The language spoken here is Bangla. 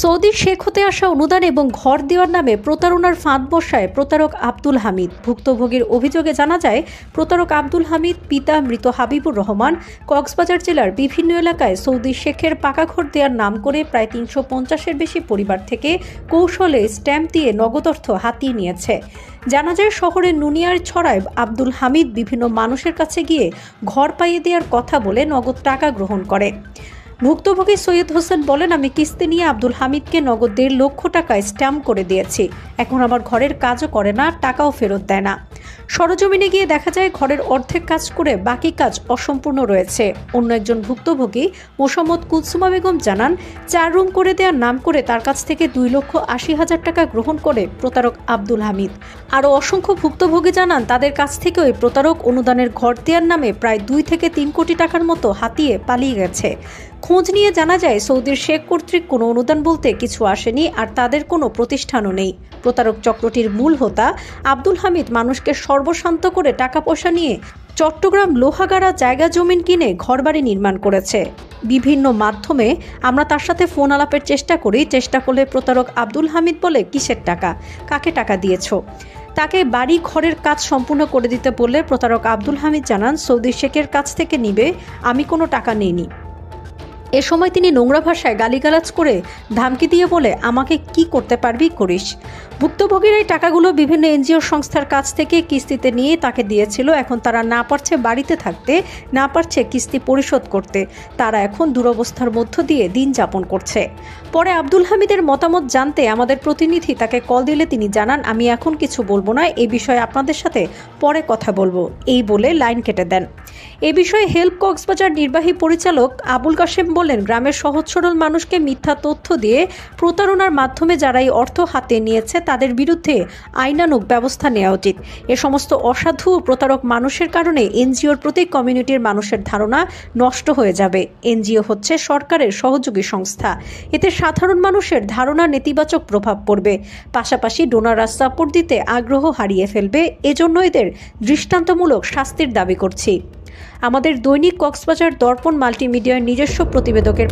সৌদির শেখ হতে আসা অনুদান এবং ঘর দেওয়ার নামে প্রতারণার ফাঁদ বসায় প্রতারক আব্দুল হামিদ। ভুক্তভোগীর অভিযোগে জানা যায়, প্রতারক আব্দুল হামিদ পিতা মৃত হাবিবুর রহমান কক্সবাজার জেলার বিভিন্ন এলাকায় সৌদি শেখের পাকা ঘর দেওয়ার নাম করে প্রায় ৩৫০-এর বেশি পরিবার থেকে কৌশলে স্ট্যাম্প দিয়ে নগদ অর্থ হাতিয়ে নিয়েছে। জানা যায়, শহরের নুনিয়ার ছড়ায় আব্দুল হামিদ বিভিন্ন মানুষের কাছে গিয়ে ঘর পাইয়ে দেওয়ার কথা বলে নগদ টাকা গ্রহণ করে। ভুক্তভোগী সৈয়দ হোসেন বলেন, আমি কিস্তি নিয়ে আব্দুল হামিদকে নগদ ১.৫ লক্ষ টাকা স্ট্যাম্প করে দিয়েছি। এখন আমার ঘরের কাজও করে না, টাকাও ফেরত দেয় না। সরজমিনে গিয়ে দেখা যায়, ঘরের অর্ধেক কাজ করে বাকি কাজ অসম্পূর্ণ রয়েছে। অন্য একজন ভুক্তভোগী মোসাম্মদ কুলসুমা বেগম জানান, ৪ রুম করে দেওয়ার নাম করে তার কাছ থেকে ২,৮০,০০০ টাকা গ্রহণ করে প্রতারক আব্দুল হামিদ। আরও অসংখ্য ভুক্তভোগী জানান, তাদের কাছ থেকে ওই প্রতারক অনুদানের ঘর দেওয়ার নামে প্রায় ২ থেকে ৩ কোটি টাকার মতো হাতিয়ে পালিয়ে গেছে। খোঁজ নিয়ে জানা যায়, সৌদির শেখ কর্তৃক কোনো অনুদান বলতে কিছু আসেনি, আর তাদের কোনো প্রতিষ্ঠানও নেই। প্রতারক চক্রটির মূল হোতা আব্দুল হামিদ মানুষকে সর্বশান্ত করে টাকা পয়সা নিয়ে চট্টগ্রাম লোহাগাড়া জায়গা জমিন কিনে ঘরবাড়ি নির্মাণ করেছে। বিভিন্ন মাধ্যমে আমরা তার সাথে ফোন আলাপের চেষ্টা করলে প্রতারক আব্দুল হামিদ বলে, কিসের টাকা, কাকে টাকা দিয়েছ? তাকে বাড়ি ঘরের কাজ সম্পূর্ণ করে দিতে বললে প্রতারক আব্দুল হামিদ জানান, সৌদি শেখের কাছ থেকে নিবে, আমি কোনো টাকা নিইনি। এ সময় তিনি নোংরা ভাষায় গালিগালাজ করে ধমকি দিয়ে বলে, আমাকে কি করতে পারবি করিস। ভুক্তভোগীর এই টাকাগুলো বিভিন্ন এনজিও সংস্থার কাছ থেকে কিস্তিতে নিয়ে তাকে দিয়েছিল। এখন তারা না পারছে বাড়িতে থাকতে, না পারছে কিস্তি পরিশোধ করতে। তারা এখন দুরবস্থার মধ্য দিয়ে দিন যাপন করছে। পরে আব্দুল হামিদের মতামত জানতে আমাদের প্রতিনিধি তাকে কল দিলে তিনি জানান, আমি এখন কিছু বলবো না, এ বিষয়ে আপনাদের সাথে পরে কথা বলবো, এই বলে লাইন কেটে দেন। এ বিষয়ে হেল্প কক্সবাজার নির্বাহী পরিচালক আবুল কাশেম বলেন, গ্রামের সহজ সরল মানুষকে মিথ্যা তথ্য দিয়ে প্রতারণার মাধ্যমে যারা এই অর্থ হাতে নিয়েছে তাদের বিরুদ্ধে আইনানুগ ব্যবস্থা নেওয়া উচিত। এ সমস্ত অসাধু প্রতারক মানুষের কারণে এনজিওর প্রতি কমিউনিটির মানুষের ধারণা নষ্ট হয়ে যাবে। এনজিও হচ্ছে সরকারের সহযোগী সংস্থা, এতে সাধারণ মানুষের ধারণা নেতিবাচক প্রভাব পড়বে, পাশাপাশি ডোনাররা সাপোর্ট দিতে আগ্রহ হারিয়ে ফেলবে। এজন্য এদের দৃষ্টান্তমূলক শাস্তির দাবি করছি। আমাদের দৈনিক কক্সবাজার দর্পণ মাল্টিমিডিয়ার নিজস্ব প্রতিবেদকের